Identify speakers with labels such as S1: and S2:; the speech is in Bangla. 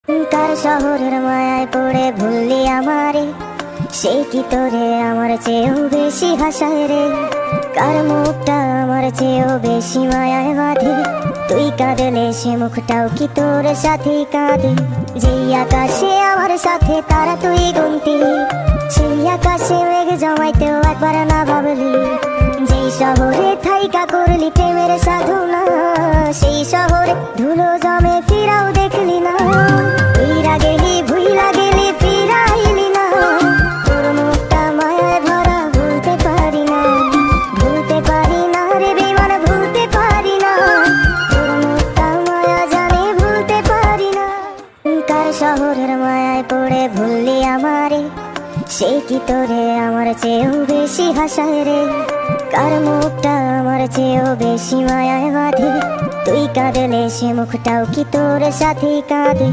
S1: কার শহরের মায়ায় পড়ে ভুললি আমারে, সে কি তোরে আমার চেয়েও বেশি হাসায় রে। কার মুখটা আমার চেয়েও বেশি মায়ায় বাঁধে, তুই কাঁদলে সে মুখটাও কি তোর সাথে কাঁদে। যেই আকাশে আমার সাথে তারা তুই গুনতি, সেই আকাশে মেঘ জমাইতেও একবার না ভাবলি। যেই শহরে থাইকা করলি প্রেমের সাধনা, সেই শহরে ধুলো জমে ফিরাও দেখলি না। ফিরা গেলি ভুইলা গেলি ফিরাইলি না, তোর মুখটা মায়ায় ভরা ভুলতে পারি না। ভুলতে পারি না রে বেমান, ভুলতে পারি না, তোর মুখটা মায়া জানে ভুলতে পারি না। কার শহরের মায়ায় পড়ে ভুললি আমারে, সে কি তোরে আমার চেয়েও বেশি হাসায় রে। কার মুখটা আমার চেয়েও বেশি মায়ায় বাঁধে, তুই কাঁদলে সে মুখটাও কি তোর সাথে কাঁদে।